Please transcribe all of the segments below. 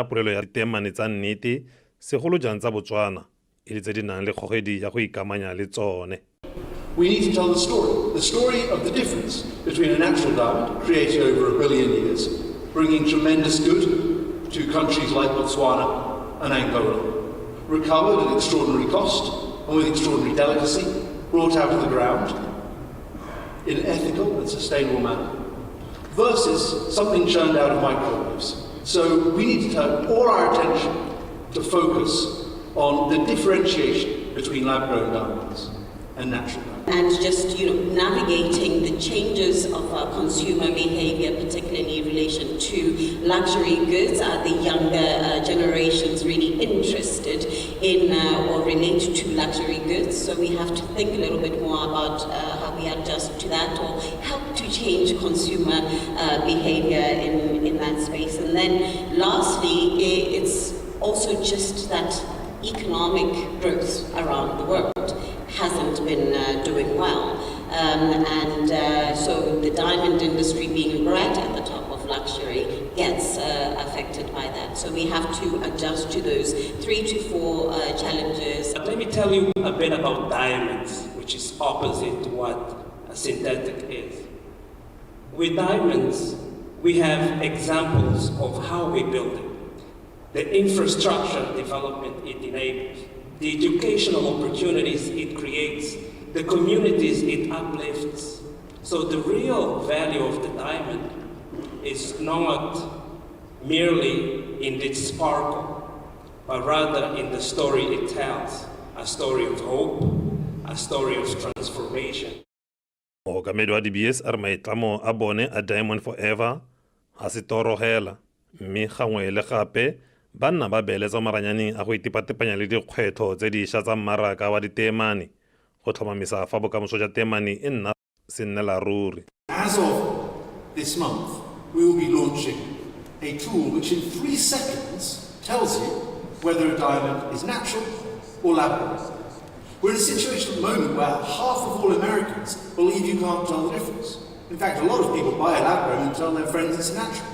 polelo ya ditemane tsa nnete segolo jang tsa Botswana e le tse di nang le kgogedi ya go ikamanya le tsone. We need to tell the story of the difference between a natural diamond created over 1 billion years, bringing tremendous good to countries like Botswana and Angola, recovered at extraordinary cost and with extraordinary delicacy, brought out of the ground in an ethical and sustainable manner, versus something churned out of microwaves. So we need to turn all our attention to focus on the differentiation between lab-grown diamonds and natural diamonds. And just, navigating the changes of consumer behavior, particularly in relation to luxury goods. Are the younger generations really interested in or related to luxury goods? So we have to think a little bit more about how we adjust to that or help to change consumer behavior in that space. And then lastly, it's also just that economic growth around the world hasn't been doing well. So the diamond industry being right at the top of luxury gets affected by that. So we have to adjust to those 3 to 4 challenges. But let me tell you a bit about diamonds, which is opposite to what a synthetic is. With diamonds, we have examples of how we build it. The infrastructure development it enables, the educational opportunities it creates, the communities it uplifts. So the real value of the diamond is not merely in its sparkle, but rather in the story it tells, a story of hope, a story of transformation. Mookamedi wa DBS a re maitlamo a bone a Diamond Forever a se torogela mme gangwe le gape ba nna ba beeletsa maranyaneng a go itepatepanya le dikgwetlho tse dišwa tsa mmaraka wa ditemane go tlhomamisa fa bokamoso jwa temane e nna se nnela ruri. As of this month, we will be launching a tool which in 3 seconds tells you whether a diamond is natural or lab-grown. We're in a situation at the moment where half of all Americans believe you can't tell the difference. In fact, a lot of people buy a lab-grown and tell their friends it's natural.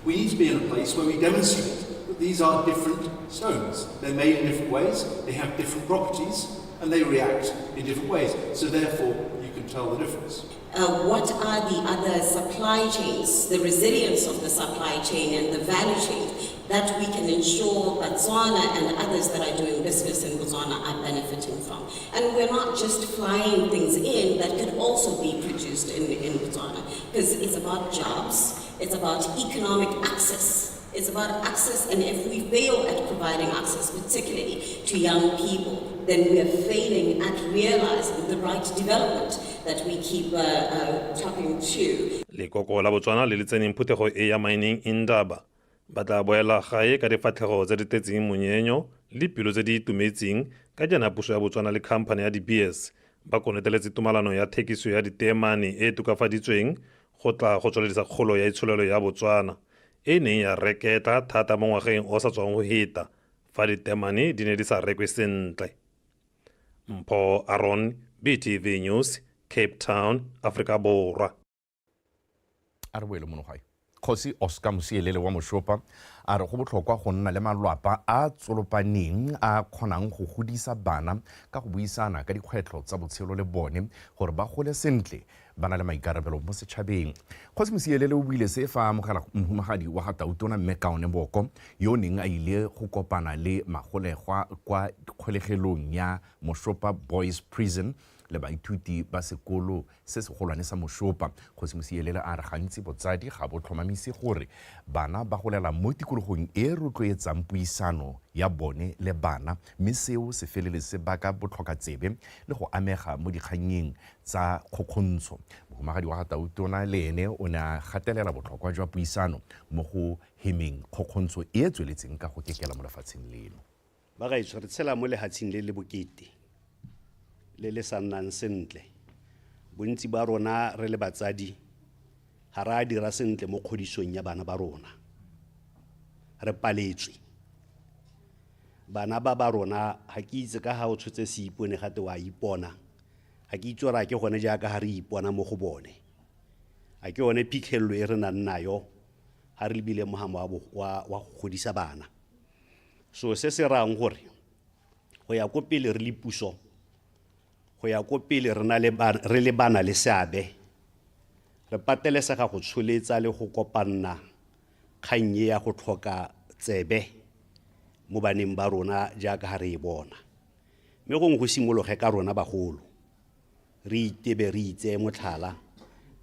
We need to be in a place where we demonstrate that these are different stones. They're made in different ways, they have different properties, and they react in different ways. So therefore, you can tell the difference. What are the other supply chains, the resilience of the supply chain and the value chain that we can ensure Botswana and others that are doing business in Botswana are benefiting from? And we're not just flying things in that could also be produced in Botswana, because it's about jobs, it's about economic access. It's about access, and if we fail at providing access, particularly to young people, then we are failing at realizing the right development that we keep talking to. Lekoko la Botswana le tseneng phuthego e ya mining Indaba ba tla boela gae ka difatlhego tse di tetseng monyenyo le pilo tse di itumetseng ka jana puso ya Botswana le khamphane ya DBS ba koneteletse tumalano ya thekiso ya ditemane e tokafaditsweng go tla go tsweledisa kgolo ya itsholelo ya Botswana e neng ya reketa thata mo ngwageng o sa tswang go heta fa ditemane di ne di sa rekwe sentle. Mpho Aaron, BTV News, Cape Town, Africa Borwa. Arwele monogai Khosi Oscar Musielele wa Moshopa a re go botlhokwa go nna le malwapa a tsolopaneng a kgonang go godisa bana ka go buisana ka dikgwetlho tsa botshelo le bone gore ba gole sentle ba na le maikarabelo mo setšhabeng. Khosi Musielele o buile se fa mohumagadi wa Gatautona Mme Kaone Boko yo neng a ile go kopana le magolegwa kwa kgolegelong ya Moshopa Boys Prison le baithuti ba sekolo se segolwane sa Moshopa. Khosi Musielele a re gantsi botsadi ga bo tlhomamisi gore bana ba golela mo tikologong e rotloetsang puisano ya bone le bana, mme seo se felele se baka botlhokatsebe le go amega mo dikganyeng tsa kgokgontsho. Mohumagadi wa Gatautona le ene o ne a gatelela botlhokwa jwa puisano mo go hemeng kgokgontsho e tsweletseng ka go kekela mo lefatsheng leno. Ba ga itshware tshela mo lehatsheng le bokete le sa nnang sentle. Bontsi ba rona re le batsadi ha ra dira sentle mo kgodisong ya bana ba rona. Re paletswe. Bana ba rona ha ke itse ka ha o tshotse se ipone gate wa ipona. Ha ke itse ra ke gone jaaka ha re ipona mo go bone. Ha ke one phitlhello e re nang nayo ha re lebile mohama wa go godisa bana. So se se rang gore go ya ko pele re le puso, go ya ko pele re le bana le seabe, re patelesega go tsholetsa le go kopanna kgang ya go tlhoka tsebe mo baneng ba rona jaaka ha re e bona. Mme gongwe go simologe ka rona bagolo, re itebe re itse motlhala,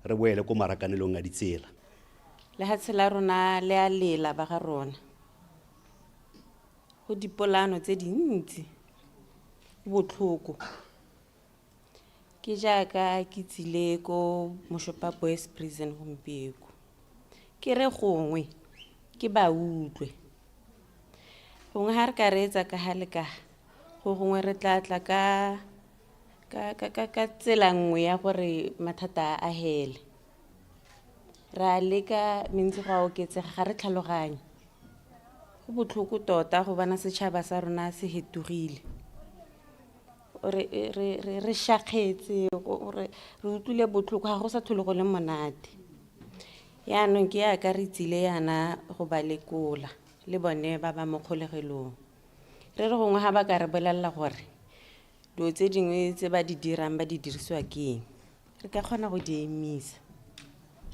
re boele ko marakanelong a ditsela. Lehatshe la rona le a lela ba ga rona go dipolano tse dintsi botlhoko ke jaaka ke tsile ko Moshopa Boys Prison gompieko ke re gongwe ke ba utlwe gongwe ha re ka reetsa ka hale ka go gongwe re tlatla ka tsela nngwe ya gore mathata a hele ra leka mentsi go a oketsega ga re tlhaloganye go botlhoko tota go bana setšhaba sa rona se hetogile re shakgetse re utlwile botlhoko ga go sa thole go le monate yaanong ke ya ka re tsile yana go ba lekola le bone ba ba mo kgolegelong re re gongwe ga ba ka re bolelela gore dilo tse dingwe tse ba di dirang ba di dirisiwa keng re ka kgona go di emisa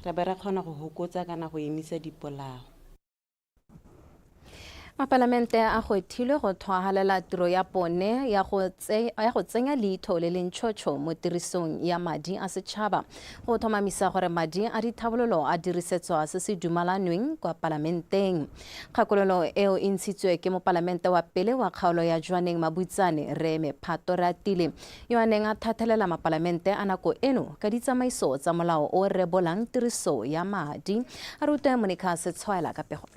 ra ba ra kgona go hokotsa kana go emisa dipolao. Mapalamente a go ethilwe go thwahalela tiro ya bone ya go tsenya leitho le lentšhotšho mo tirisong ya madi a setšhaba go thomamisa gore madi a dithabololo a dirisetswa se se dumalanweng kwa palamenteng. Kgakololo eo e ntshitswe ke mopalamente wa pele wa kgaolo ya Jwaneng Mabutsane Reme Phato Ratile yo a neng a thathelela mapalamente a nako eno ka ditsamaiso tsa molao o rebolang tiriso ya madi. A rute Monica Setshwaela ka pego.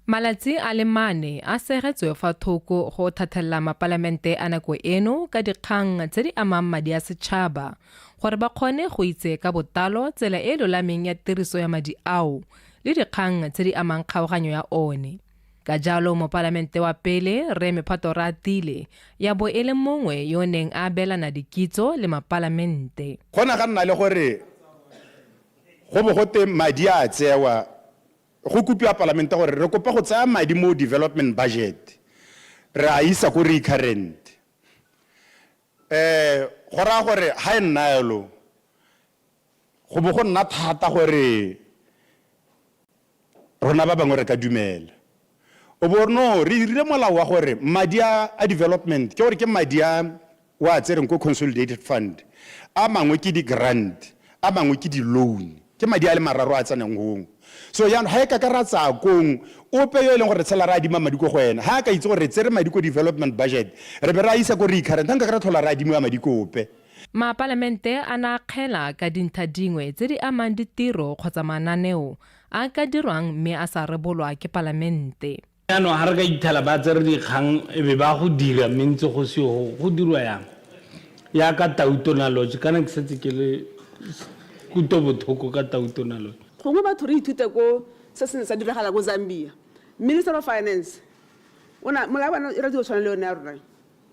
Malatsi a le mane a segetswe fa thoko go thathelela mapalamente a nako eno ka dikgang tse di amang madi a setšhaba gore ba kgone go itse ka botalo tsela e lolameng ya tiriso ya madi ao le dikgang tse di amang kgaoganyo ya one. Ka jalo mopalamente wa pele Reme Phato Ratile ya bo e le mongwe yo neng a abelana dikitso le mapalamente. Gona ga nna le gore go bo gote madi a tsewa go kopiwa palamente gore re kopa go tsaya madi mo development budget re a isa ko recurrent go ra gore ha nna yalo go bo go nna thata gore rona ba bangwe re ka dumela o bo no re dire molao wa gore madi a development ke gore ke madi a wa tsereng ko consolidated fund a mangwe ke di grant a mangwe ke di loan ke madi a le mararo a tsaneng gong. So yana ha ka karatsa kong o pe yo e leng gore tshela ra dima madi ko go ena ha ka itse gore tsere madi ko development budget re be ra isa ko recurrent hanga ka thola ra dima madi ko ope. Mapalamente a na kgela ka dintlha dingwe tse di amang ditiro kgotsa mananeo a ka dirwang mme a sa rebolwa ke palamente. Yaanong ha re ka ithala ba tsere dikgang e be ba go dira mentse go se go dirwa yang ya ka Tautona Lodge kana ke setse ke le kuto bothoko ka Tautona Lodge. Gongwe batho re ithute ko se se sa diragala go Zambia. Minister of Finance ona molabana e re di tshwana le yone ya rona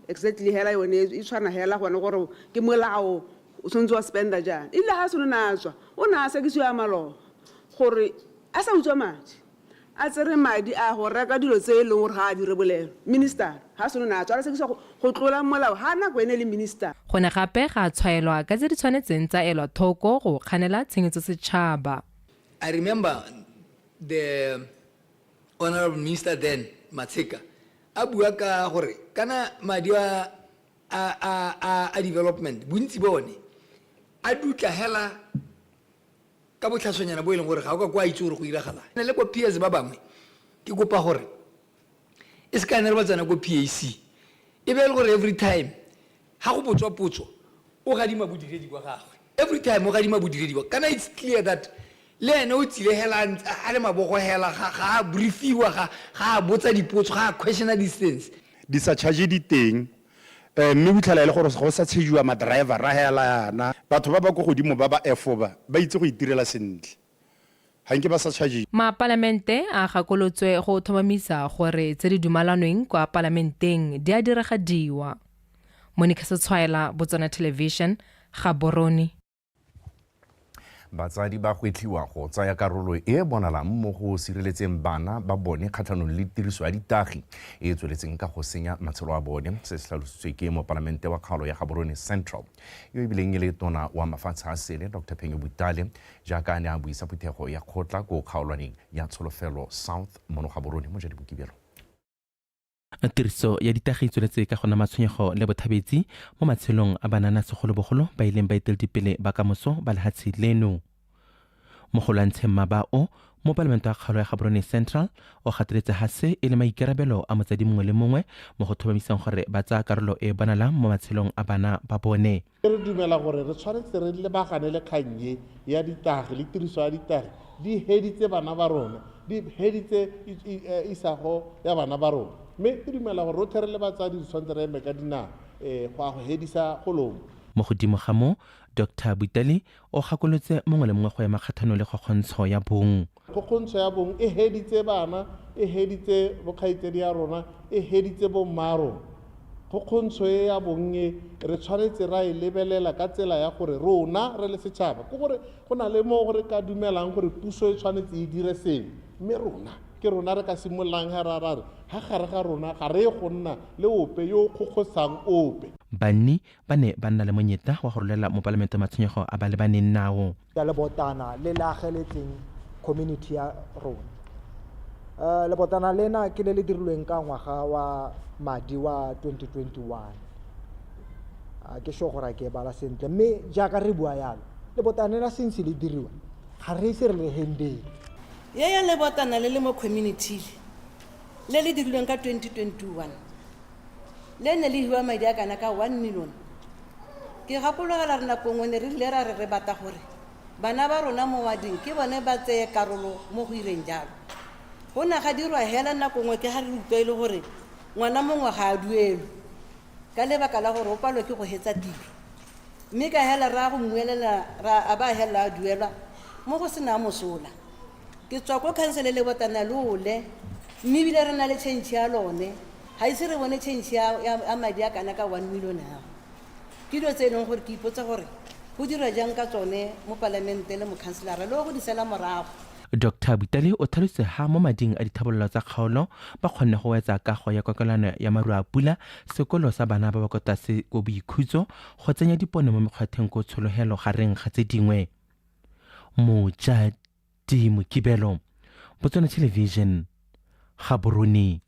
exactly hela yone e tshwana hela gone gore ke molao o sontse wa spenda jana ile ha sone natswa o na se ke se ya malo gore a sa utswa madi a tsere madi a go reka dilo tse e leng gore ga a di rebolelo minister ha sone natswa a se ke se go tlola molao ha na go ene le minister go ne gape ga tshwaelwa ka tse di tshwanetseng tsa elwa thoko go kganela tshenyetso setšhaba. I remember the Honorable Minister then, Matseka, abua ka gore kana madi a development bontsi bone a dutla hela ka botlhasonyana bo e leng gore ga o ka kwa itse gore go iragala le ko PS ba bangwe ke kopa gore e se ka nna re ba tsana ko PAC e be le gore every time ha go botswa potso o gadima bodiredi kwa gagwe every time o gadima bodiredi kwa kana it's clear that le ene o tsile hela a le mabogo hela ga briefiwa ga botsa dipotso ga questiona distance di sa charge di teng mme butlhala le gore go sa tshejiwa ma driver ra hela yana batho ba ba go godimo ba F ba itse go itirela sentle ha nke ba sa charge. Mapalamente a gakolotswe go thomamisa gore tse di dumalanweng kwa palamenteng di a diragadiwa. Monica Setshwaela, Botswana Television, Gaborone. batsadi ba gwetlhiwa go tsaya karolo e bonalang mo go sireletseng bana ba bone kgatlhanong le tiriso ya ditagi e tsweletseng ka go senya matshelo a bone se se tlhalositswe ke moporesidente wa kgaolo ya Gaborone Central yo e bileng e le tona wa mafatshe a sele Dr. Phenyo Butale jaaka a ne a buisa phuthego ya kgotla ko kgaolwaneng ya Tsholofelo South mono Gaborone mo Jadi Bokibelo. Tiriso ya ditagi e tsweletse ka gona matshwenyego le bothabetsi mo matshelong a banana segolobogolo ba ileng ba eteledipele ba kamoso ba lehatshe leno. Mo go lwantsheng mabao mo Palamente wa kgaolo ya Gaborone Central o gateletse hase e le maikarabelo a motsadi mongwe le mongwe mo go thobamisang gore ba tsaya karolo e bonalang mo matshelong a bana ba bone. Re dumela gore re tshwanetse re lebagane le kgannye ya ditagi le tiriso ya ditagi di heditse bana ba rona di heditse isago ya bana ba rona mme ke dumela gore re there le batsadi di tshwanetse re eme ka dinao go a go hedisa golomo. Mo godimo ga mo Dr. Butale o gakolotse mongwe le mongwe go ema kgatlhanong le kgokgontsho ya bong. Kgokgontsho ya bong e heditse bana e heditse bokgaitsedi ya rona e heditse bomma rona. Kgokgontsho ya bong re tshwanetse ra e lebelela ka tsela ya gore rona re le setšhaba ke gore go na le mo gore ka dumelang gore puso e tshwanetse e dire sengwe mme rona ke rona re ka simololang ga rarare ga gare ga rona ga re go nna le ope yo kgokgosang ope. Banni ba ne ba nna le monyetla wa go rolela mo Palamente matshwenyego a ba le baneng nao. Ya lebotana le la ageletseng community ya rona. Lebotana lena ke le dirilweng ka ngwaga wa madi wa 2021. Ke sho gore ke bala sentle mme jaaka re bua yalo lebotana la sentse le diriwa ga re se re le hende. Ya lebotana le le mo community le le dirilweng ka 2021 le ne le hiwa madi a kana ka 1 million. Ke gapologela re nako ngwe ne re le ra re bata gore bana ba rona mo wading ke bone ba tseye karolo mo go ireng jalo. Go na ga dirwa hela nako ngwe ke ga re utlwele gore ngwana mongwe ga a duelwe ka lebaka la gore o palwe ke go hetsa tiro mme ka hela ra go mmuelela ra a ba hela a duelwa mo go sena mosola. Ke tswa ko council le botana lole mme bile re na le change ya lone ha ise re bone change ya madi a kana ka 1 million ha ke dilo tse leng gore ke ipotsa gore go dira jang ka tsone mo Palamente le mo councilor le go di sela morago. Dr. Butale o tlhalose ha mo mading a dithabololo tsa kgaolo ba kgonne go wetsa kago ya kokelano ya maru a pula sekolo sa bana ba ba kota se go boikhutso go tsenya dipone mo mekgwatheng ko tsholohelo gareng ga tse dingwe. Mojadi Mokibelo, Botswana Television, Gaborone.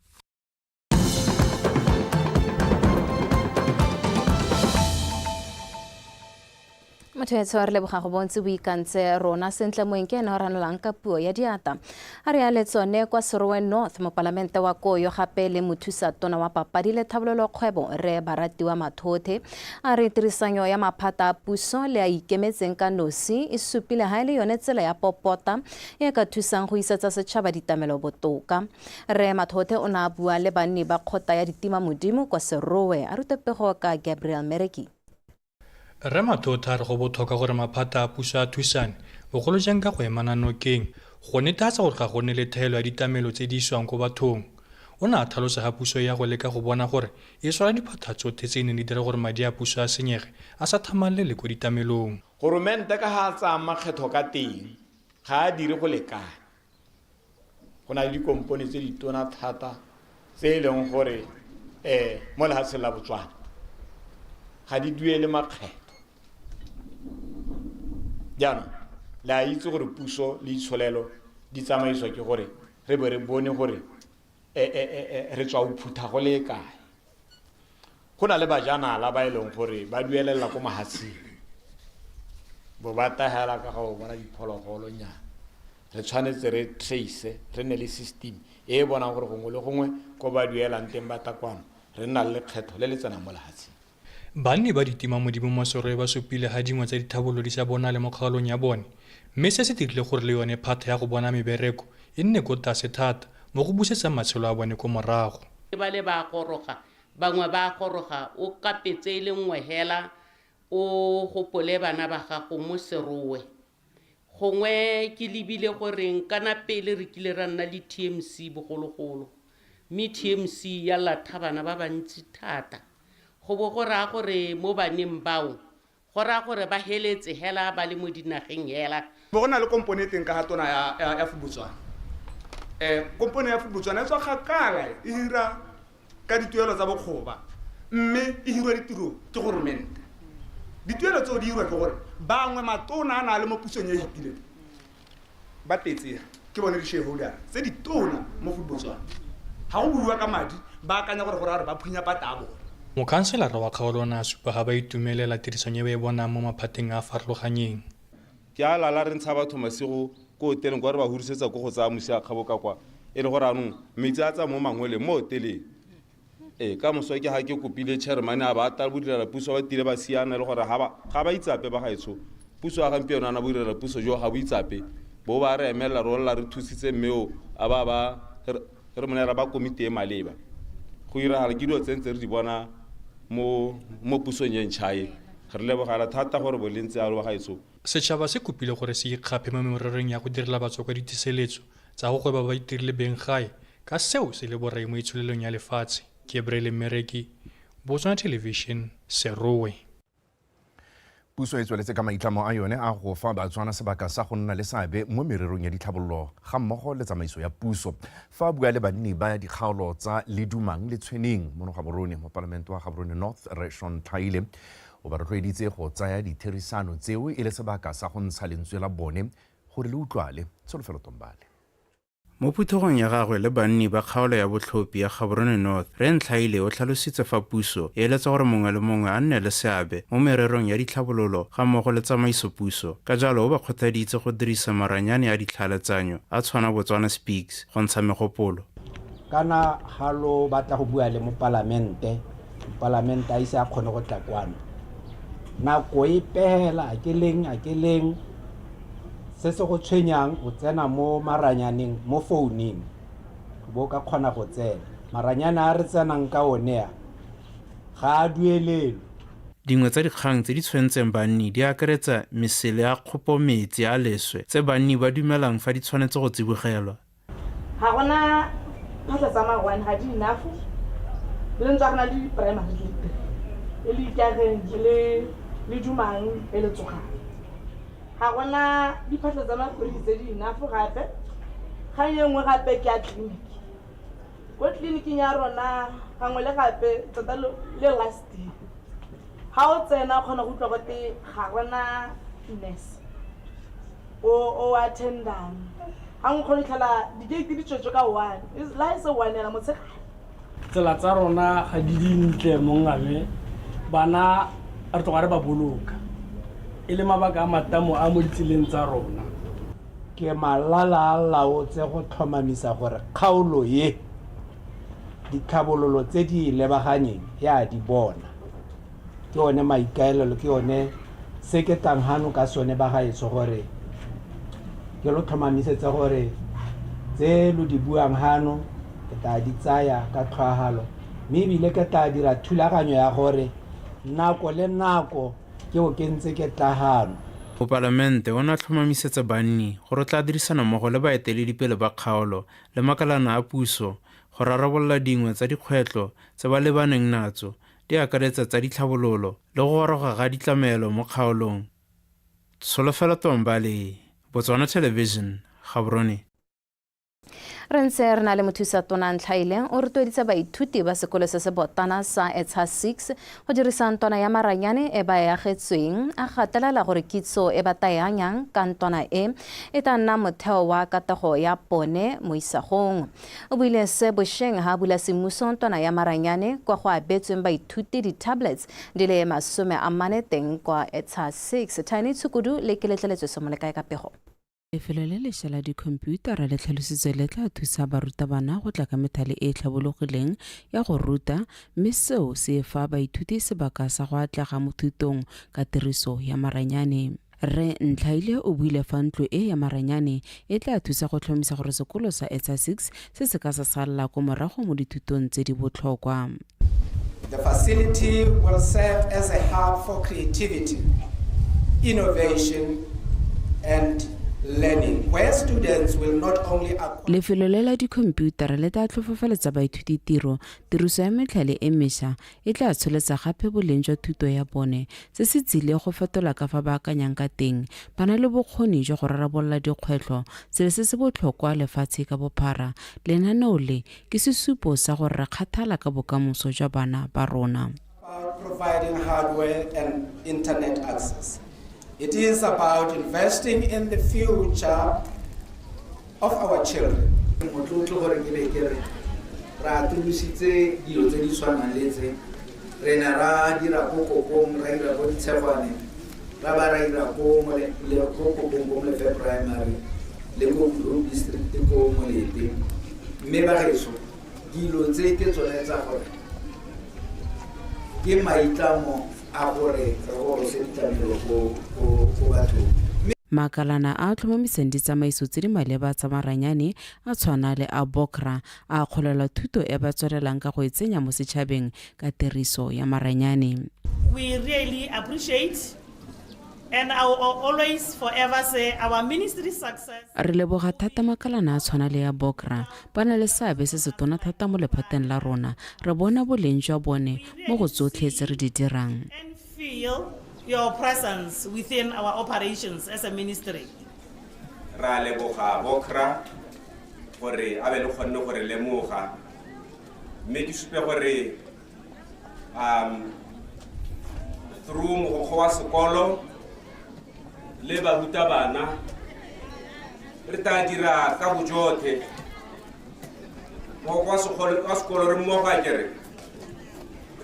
Motho etso re leboga go bontse boikantse rona sentle moeng ke ena o ranolang ka puo ya diata a re a letsone kwa Serowe North mo Palamente wa Koyo gape le mothusa tona wa papadi le tlhabololo kgwebo re Baratiwa Mathothe a re tirisanyo ya maphata a puso le a ikemetseng ka nosi e supile ha ile yone tsela ya popota e ka thusang go isetsa setšhaba ditamelo botoka. Re Mathothe o na bua le banni ba kgota ya ditima modimo kwa Serowe a rutepego ka Gabriel Mereki. Re Mathothe a re go botlhokwa gore maphata a puso a thusane bogolo jang ka go emana nokeng go netefatsa gore ga go nne le thaelo ya ditamelo tse di iswang ko bathong. O ne a tlhalosa ga puso ya go leka go bona gore e swala diphatha tsotlhe tse ne di dira gore madi a puso a senyege a sa thamalele ko ditamelong. Goromente ka ga tsa makgetho ka teng ga a dire go lekana go na le dikompone tse di tona thata tse e leng gore mo lehatsheng la Botswana ga di duele makgetho. Jaanong la itse gore puso le itsholelo di tsamaiswa ke gore re be re bone gore re tswa o phutha go le kae. Go na le bajanala ba e leng gore ba duelela ko mahatsing bo ba tahela ka go bona diphologolo nya. Re tshwanetse re trace re ne le system e bonang gore gongwe le gongwe ko ba duelang teng ba takwano re nna le kgetho le le tsena mo lehatsing. Banni ba ditima modimo mo Serowe ba supile ha dingwe tsa dithabololo di sa bona le mo kgaolong ya bone mme se se dirile gore le yone phatha ya go bona mebereko e nne ko tlase thata mo go busetsa matshelo a bone ko morago. Ba le ba goroga bangwe ba goroga o kapetse le nngwe hela o gopole bana ba gago mo Serowe gongwe ke lebile gore kana pele re kile ra nna le TMC bogologolo mme TMC ya latha bana ba bantsi thata go bo go raya gore mo baneng bao go raya gore ba heletse hela ba le mo dinageng hela bo go na le komponenteng ka ga tona ya Fubutswana. Komponente ya Fubutswana e tswa kgakala e hira ka dituelo tsa bokgoba mme e hirwa ditiro ke goromente. Dituelo tseo di hirwa ke gore bangwe matona a na le mo pusong ya hitileng ba tetse ke bone di-shareholder tse di tona mo Fubutswana. Ga go buiwa ka madi ba akanya gore ba phunya pata a bone. Mokhanselara wa kgaolo a supa ga ba itumelela tirisong e ba e bonang mo maphateng a farologaneng. Ke a lala re ntsha batho masigo ko hoteleng kwa re ba hurisetsa ko go tsaya mosi a kgaboka kwa e le gore anong metsi a tsa mo mangwele mo hoteleng. Ka moswa ke ha ke kopile chairman a ba ta bodirela puso ba tile ba siana le gore ga ba itsape ba gaetso puso a gampieno ana bodirela puso jo ga bo itsape bo ba re emela rolla re thusitse mmeo a ba re monera ba komite e maleba go ira ga ke dilo tsentse re di bona mo pusong ye ntšhae re lebogela thata gore bolentse a lo gaetso. Setšhaba se kopile gore se ikgape mo mererong ya go direla batswakwa ditiseletso tsa go gweba ba itirile beng gae ka seo se le borai mo itsholelong ya lefatshe. Gabriel Mereki, Botswana Television, Serowe. Puso e tsweletse ka maitlamo a yone a go fa Batswana sebaka sa go nna le seabe mo mererong ya ditlhabololo ga mmogo le tsamaiso ya puso. Fa bua le banni ba dikgaolo tsa Ledumang le Tshweneng mo Gaborone mo Palamente wa Gaborone North Reshon Thaile o ba rotloeditse go tsaya ditherisano tseo e le sebaka sa go ntsha lentswe la bone gore le utlwale. Tsholofelo Tombale. Mo puthogong ya gagwe le banni ba kgaolo ya botlhophi ya Gaborone North, Re Ntlhaile o tlhalositse fa puso e eletsa gore mongwe le mongwe a nne le seabe mo mererong ya ditlhabololo ga mmogo le tsamaiso puso. Ka jalo o ba kgothaditse go dirisa maranyane a ditlhaeletsanyo a tshwana Botswana Speaks go ntsha megopolo. Kana halo batla go bua le mo palamente a ise a kgone go tla kwano. Nako e pehela a ke leng se se go tshwenyang o tsena mo maranyaneng mo founung bo ka kgona go tsena maranyana a re tsenang ka one ga a duelelo. Dingwe tsa dikgang tse di tshwentseng banni di akaretsa mesele ya kgopometsi a leswe tse banni ba dumelang fa di tshwanetse go tsibogelwa. Ga gona phatla tsa magwane ga di enough le ntse gona le primary le ikageng le dumang le tsogang. Ga gona diphatla tsa mapodisi tse di enough gape ga ye nngwe gape ke a tleliniki ko tleliniking ya rona gangwe le gape tota le last year ga o tsena kgona go utlwa gote ga gona nurse o attendang ga ngwe kgone tlhala di-gate di tswetswe ka one la e se one ela motshegare. Tsela tsa rona ga di dintle mo ngame bana re tloga re ba boloka e le mabaka a matamo a mo ditseleng tsa rona. Ke malala a laotse go tlhomamisa gore kgaolo ye ditlhabololo tse di lebaganyeng ya di bona ke one maikaelelo ke one se ke tanghano ka sone ba gaetso gore ke lo tlhomamisetse gore tse lo di buang hano ke tla di tsaya ka tlhagalo mme ebile ke tla dira thulaganyo ya gore nako le nako ke o kentse ke tlhagano. Go Palamente o na tlhomamisetsa banni gore tla dirisana mmogo le baeteledipele ba kgaolo le makalana a puso go rarabolola dingwe tsa dikgwetlho tse ba lebaneng natso di akaretsa tsa ditlhabololo le go goroga ga ditlamelo mo kgaolong. Tsholofelo Tombale, Botswana Television, Gaborone. Re ntse re na le mothusatona Ntlhaile o rotloeditse baithuti ba sekolo se se botana sa ETSA 6 go dirisa ntwana ya maranyane e ba e agetsweng a gatelela gore kitso e ba tayanyang ka ntwana e tla nna motheo wa katego ya pone mo isagong. O buile se bošeng ha bula semmuso ntwana ya maranyane kwa go abetsweng baithuti di-tablets di le 40 teng kwa ETSA 6. Tiny Tshukudu le ke letleletswe se mo le kae ka pego. Lefelo le lešwa la dikhomputara le tlhalositse le tla thusa barutabana go tla ka methale e tlhabologileng ya go ruta mme seo se fa baithuti sebaka sa go atlega mo thutong ka tiriso ya maranyane. Re Ntlhaile o buile fa ntlo e ya maranyane e tla thusa go tlhomisa gore sekolo sa ETSA 6 se se ka sa salela ko morago mo dithutong tse di botlhokwa. The facility will serve as a hub for creativity, innovation and learning, where students will not only lefelo le la dikhomputara le tla tlhofofaletsa baithuti tiriso ya metlhale e mešwa e tla tsholetsa gape boleng jwa thuto ya bone se se tsile go fetola ka fa ba akanyang ka teng ba na le bokgoni jwa go rarabolola dikgwetlho selo se se botlhokwa lefatshe ka bophara lenaneo le ke sesupo sa gore re kgathala ka bokamoso jwa bana ba rona. providing hardware and internet access. It is about investing in the future of our children. Ra tulusitse dilo tse di tshwanang le tse re na ra dira ko kopong ra dira ko ditshegwane ra ba ra dira ko le ko kopong ko le primary le ko group district ko molete mme ba geso dilo tse ke tsone tsa gore ke maitlamo a gore re go se ditlamelo ko batho. Makalana a tlhomamiseng ditsamaiso tse di maleba tsa maranyane a tshwana le a Bokra a kgolela thuto e ba tswelelang ka go e tsenya mo setšhabeng ka tiriso ya maranyane. We really appreciate and I will always forever say our ministry success. Re leboga thata makalana a tshwana le ya Bokra ba na le seabe se se tona thata mo lephateng la rona re bona boleng jwa bone mo go tsotlhe tse re di dirang. Feel your presence within our operations as a ministry. Ra leboga Bokra gore a be le kgonne gore lemoga mme ke supe gore through mogokgo wa sekolo le barutabana re tla dira ka bojotlhe mogokgo wa sekolo re mmogo a kere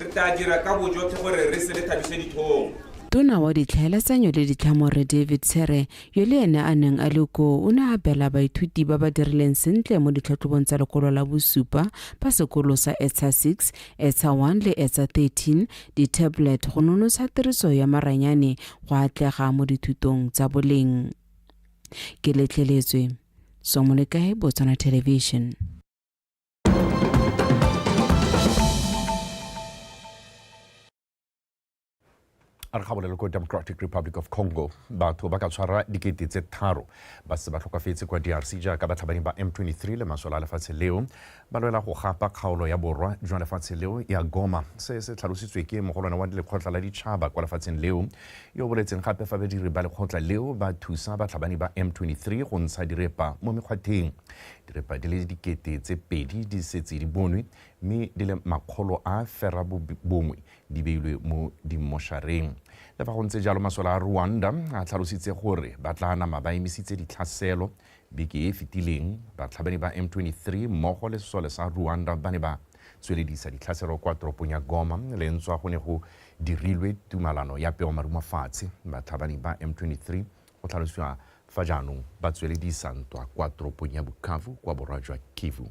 re tla dira ka bojotlhe gore re se le thabise dithong. Tona wa ditlhaeletsanyo le ditlhamore David Tsere yo le ene a neng a le ko o ne a bela baithuti ba ba dirileng sentle mo ditlhatlhobong tsa lekolo la bosupa ba sekolo sa ETSA 6, ETSA 1 le ETSA 13 di-tablet go nonotsha tiriso ya maranyane go atlega mo dithutong tsa boleng. Ke letleletswe Somolekae, Botswana Television. a re gabolele ko Democratic Republic of Congo batho ba ka tshwara dikete tse tharo ba se ba tlhokafetse kwa DRC jaaka batlhabani ba M23 le masola a lefatshe leo ba lwela go gapa kgaolo ya borwa jwa lefatshe leo ya Goma se tlhalositswe ke mogolwane wa lekgotla la ditšhaba kwa lefatsheng leo yo boletseng gape fa badiri ba lekgotla leo ba thusa batlhabani ba M23 go ntsha direpa mo mekgwatheng direpa di le dikete tse pedi di setse di bonwe mme di le makgolo a fera bongwe di beilwe mo dimoshareng le fa go ntse jalo masola a Rwanda a tlhalositse gore ba tla nama ba emisitse ditlhaselo beke e fetileng batlhabani ba M23 mmogo le sesole sa Rwanda ba ne ba tsweledisa ditlhaselo kwa toropong ya Goma le ntswa go ne go dirilwe tumalano ya peomarumafatshe batlhabani ba M23 go tlhalosiwa fa jaanong ba tsweledisa ntwa kwa toropong ya Bukavu kwa borwa jwa Kivu.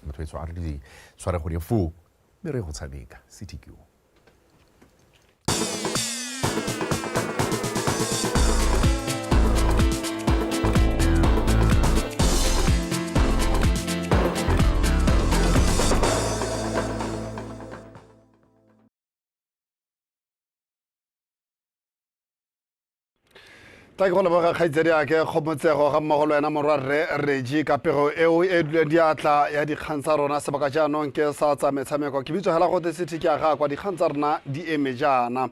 Matwetso a re di tshware go di fo mere go tshameka CTQ. ta go leboga kgaitsedi a ke kgomotsego ga mmogo le wena morwa rre Reji ka pego eo e duleng diatla ya dikgang tsa rona sebaka jaanong ke sa tsa metshameko ke bitso hela gote seti ke aga kwa dikgang tsa rona di eme jaana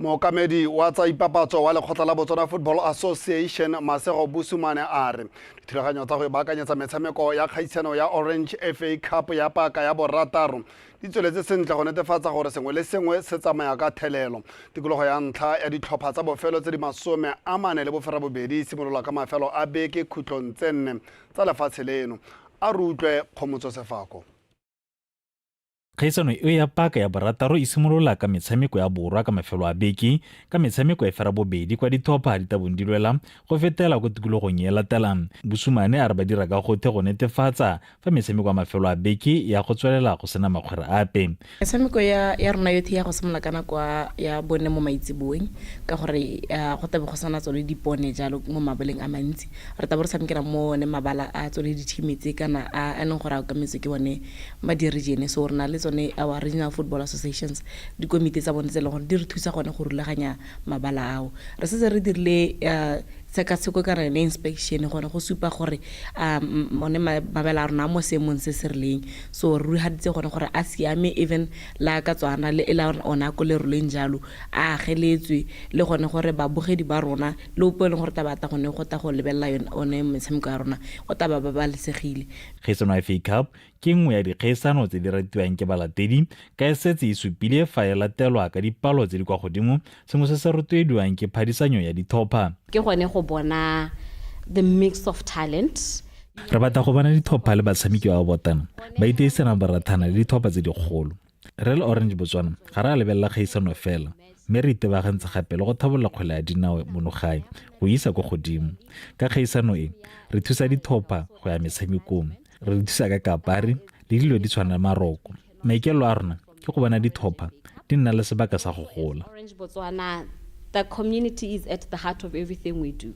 mookamedi wa tsa ipapatso wa lekgotla la Botswana Football Association Masego Busumane a re dithulaganyo tsa go baakanyetsa metshameko ya kgaisano ya Orange FA Cup ya paka ya borataro di tsweletse sentle go netefatsa gore sengwe le sengwe se tsamaya ka thelelo tikologo ya ntlha ya ditlhopha tsa bofelo tse di 40 le bofera bobedi simolola ka mafelo a beke khutlong tse 4 tsa lefatshe leno a re utlwe Kgomotso Sefako. Kgaisano eo ya paka ya borataro e simolola ka metshameko ya borwa ka mafelo a beke ka metshameko e fera bobedi kwa dithopa di tabong di lwela go fetela go tikologong e latelang. Busumane a re ba dira ka gothe go netefatsa fa metshameko ya mafelo a beke ya go tswelela go sena makgwere ape. Metshameko ya rona yotlhe ya go simolola ka nako ya bone mo maitseboeng ka gore go tabe go sana tsone dipone jalo mo mabaleng a mantsi re tabe re tshamekela mo ne mabala a tsone dithimi tse kana a neng gore a ka metse ke bone ba di region so rena le tsone tsone our regional football associations dikomite tsa bone tse le gore di re thusa gone go rulaganya mabala ao re se re dirile sekaseko ka rene inspection gone go supa gore mone mabala a rona mo seemong se se rileng so re haditse gone gore a siame even la ka tswana le ela ona ko le roleng jalo a ageletswe le gone gore babogedi ba rona le o pele gore tabata gone go ta go lebella one metshameko ya rona go taba ba balesegile. Kgaisano ya FA Cup ke nngwe ya dikgaisano tse di ratiwang ke balatedi ka e setse e supile fa e latelwa ka dipalo tse di kwa godimo sengwe se se rotloediwang ke phadisanyo ya dithopa. Ke gone go bona the mix of talent. Re batla go bona dithopa le batshameki ba botana ba iteisana ba rathana le dithopa tse digolo. Re le Orange Botswana ga re lebella kgaisano fela mme re itebagantse gape le go thabolla kgwele ya dinao monogae go isa go godimo. Ka kgaisano e re thusa dithopa go ya metshamekong, re thusa ka kapari le dilo di tshwana maroko. Maikelo a rona ke go bona dithopa di nna le sebaka sa go gola. Orange Botswana, the community is at the heart of everything we do.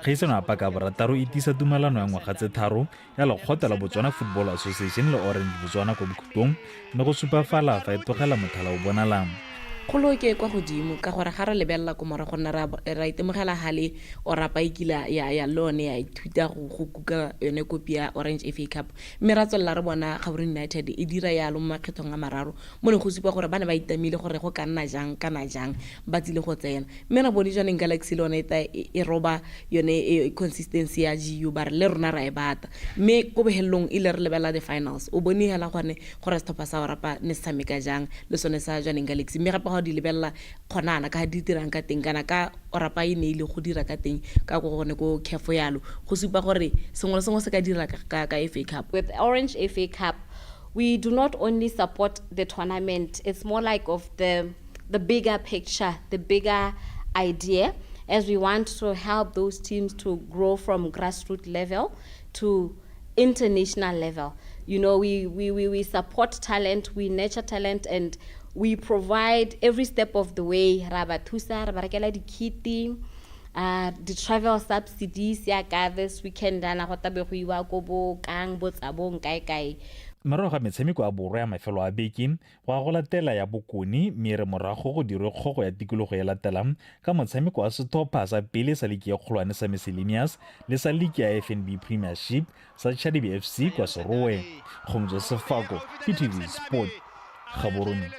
Kgaisano ya Paka Borataro e tisa tumelano ya ngwaga tse tharo ya Lekgotla la Botswana Football Association le Orange Botswana ko bokhutong mme go supafala fa e tlogela mothala o bonalang. Kgolo ke kwa godimo ka gore ga re lebella ko morago nna ra itemogela hale orapa ikila ya lone ya ithuta go kuka yone kopi ya Orange FA Cup mme ra tswella re bona Gaborone United e dira yalo mo makgethong a mararo mo le go supa gore bana ba itamile gore go ka nna jang kana jang ba tsile go tsena mme ra bone jone Galaxy lone e roba yone consistency ya GU ba re le rona ra e bata mme go behellong ile re lebella the finals o bone hela gore stoppa sa orapa ne sameka jang le sone sa jone Galaxy mme ga di lebella khonana ka di dirang ka teng kana ka orapa e ne ile go dira ka teng ka go gone go khefo yalo go supa gore sengwe se ka dira ka FA Cup. With Orange FA Cup, we do not only support the tournament, it's more like of the bigger picture, the bigger idea, as we want to help those teams to grow from grassroots level to international level. You know, we support talent, we nurture talent, and we provide every step of the way. Rabathusa, rabarekela dikiti, the travel subsidies ya ka this weekend ana go tabe go iwa go bo kang botsabong kae. Morago ga metshameko a borwa ya mafelo a beke go go latela ya bokoni mere morago go dirwe kgogo ya tikologo ya latela ka motshameko wa sethopa sa pele sa ligi ya kgolwane sa Miscellaneous le sa ligi ya FNB Premiership sa Chadibi FC kwa Serowe. Joseph Fako, PTV Sport, Gaborone.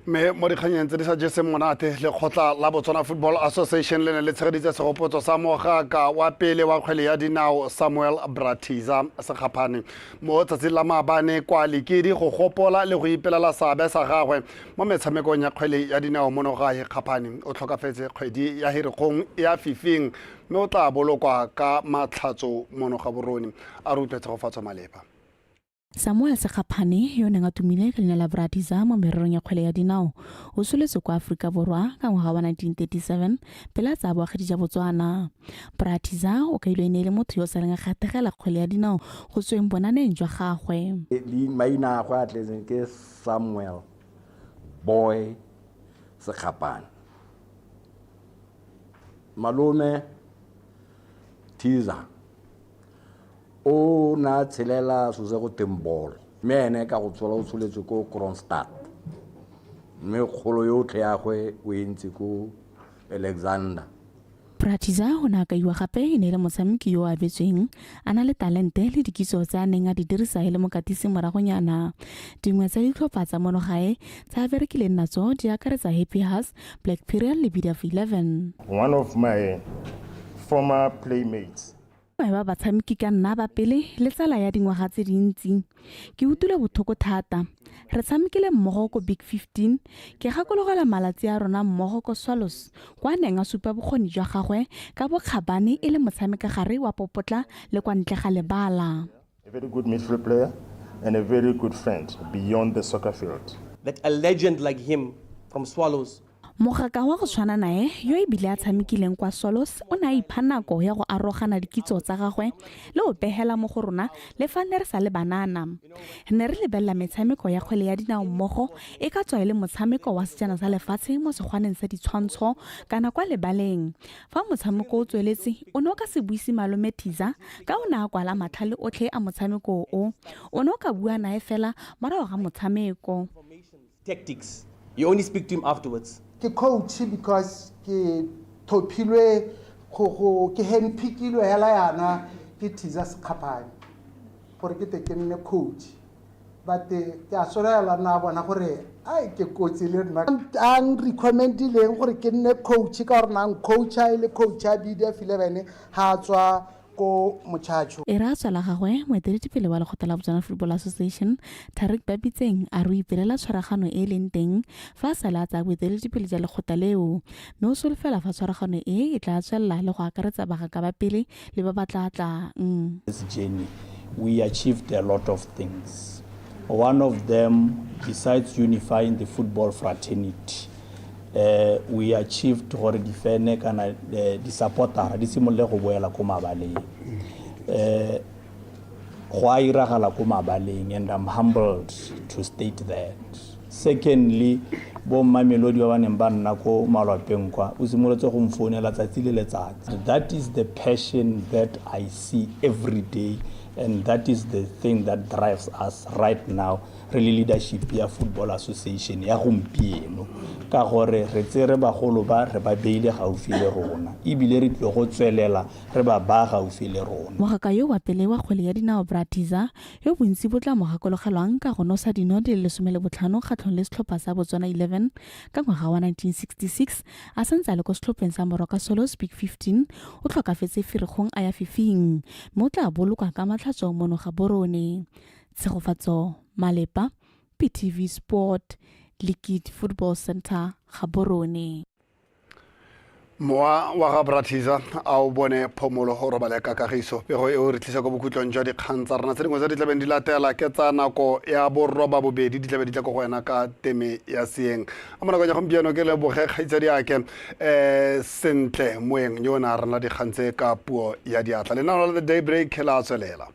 Me mo dikganyeng tse di sa jeseng monate Lekgotla la Botswana Football Association le ne le tshegeditse segopotso sa mogaka wa pele wa kgwele ya dinao Samuel Bratiza Sekgapane mo tsatsing la maabane kwa Lekedi go gopola le go ipelela seabe sa gagwe mo metshamekong ya kgwele ya dinao monogae. Kgapane o tlhokafetse kgwedi ya Herikgong ya fifing mme o tla bolokwa ka matlhatso mono Gaborone a re utlwetse go fatswa malepa. Samuel Sekgapane yo neng a tumile ka leina la Bratiza mo mererong ya kgwele ya dinao o soletse kwa Afrika Borwa ka ngwaga wa 1937 pele a tsa boagedi ja Botswana. Bratiza o ka ile le motho yo sa leng gategela kgwele ya dinao go tsweng bonaneng jwa gagwe. Maina go atletseng ke Samuel Boy Sekgapane. Malome Tiza o na tshelela so se go tembolo mene ka go tsola o tsoletse ko Kronstadt mme kgolo yotlhe ya gwe o entse ko Alexander. Bratiza o na ka iwa gape e ne le motshameki yo a betsweng a na le talente le dikitso tsa neng a di dirisa le mokatisi moragonyana. Dingwe tsa ditlhopha tsa monogae tsa berekileng natso di akaretsa Happy Hearts, Black Period le BDF 11. One of my former playmates ba batshameki ka nna ba pele le tsala ya dingwaga tse dintsi ke utule bothoko thata re tshamekile mmogo ko Big 15 ke gakologela malatsi a rona mmogo ko Swallows kwa neng a supa bokgoni jwa gagwe ka bokgabane e le motshameka gare wa popotla le kwa ntle ga lebala. A very good midfield player and a very good friend beyond the soccer field. That a legend like him from Swallows. mogaka wa go tshwana nae yo e bile a tshamekileng kwa Solos o ne a ipha nako ya go arogana dikitso tsa gagwe le go pehela mo go rona le fa ne re sa le banana ne re lebelela metshameko ya kgwele ya dinao mmogo e ka tswa le motshameko wa sejana sa lefatshe mo segwaneng sa ditshwantsho kana kwa lebaleng fa motshameko o tsweletse o ne o ka se buisi Malome Thiza ka o ne a kwala matlhale otlhe a motshameko o ne o ka bua nae fela morago ga motshameko. Tactics. You only speak to him afterwards. Ke coach because ke thopilwe ke handpickilwe hela yana ke Thiza Sekgapane gore ke te ke nne coach but ke a solela na bona gore ai ke coach le nna ang recommendileng gore ke nne coach ka gore nang coach ile coach a BDF 11 ha tswa ko mochacho e ra tsala gagwe moeteledipele wa Lekgotla la Botswana Football Association Tariq Babitseng a re ipelela tshwaragano e leng teng fa sala tsa boeteledipele ja lekgotla leo mme o solofela fa tshwaragano e tla tswella le go akaretsa bagaka ba pele le ba batlatlang. This journey we achieved a lot of things. One of them, besides unifying the football fraternity, we achieved gore difene kana di supportera di simolle go boela ko mabaleng go a iragala ko mabaleng and I'm humbled to state that. Secondly, bo Mamelodi ba baneng ba nna ko malwapeng kwa o simolotse go mfounela tsatsi le letsatsi. That is the passion that I see every day and that is the thing that drives us right now really leadership ya Football Association ya gompieno ka gore re tsere bagolo ba re ba beile gaufi le rona ebile re tlo go tswelela re ba gaufi le rona. Mogaka yo wa pele wa kgwele ya dinao Bratiza yo bontsi botla mogakologelwang ka go nosa dino di le 15 kgatlhong le setlhopha sa Botswana 11 ka ngwaga wa 1966 a santse le go setlhopheng sa Moroka Solos Big 15 o tlhokafetse Firikgong a ya fifing mo tla boloka ka matlhatso mono ga borone. Tshegofatso Malepa, PTV Sport, Liquid Football Center, Gaborone. Moa wa ga Bratiza a o bone phomolo go robala ka kagiso pego e o re tlisa go bokutlong jwa dikgang tsa rena tse dingwe tse di tlabeng di latela ke tsa nako ya borroba bobedi di tlabe di tla go wena ka teme ya seeng a mo nakong ya gompieno ke leboge kgaitsadi ake sentle moeng yo na rena dikgang tse ka puo ya diatla le nalo the daybreak la tswelela.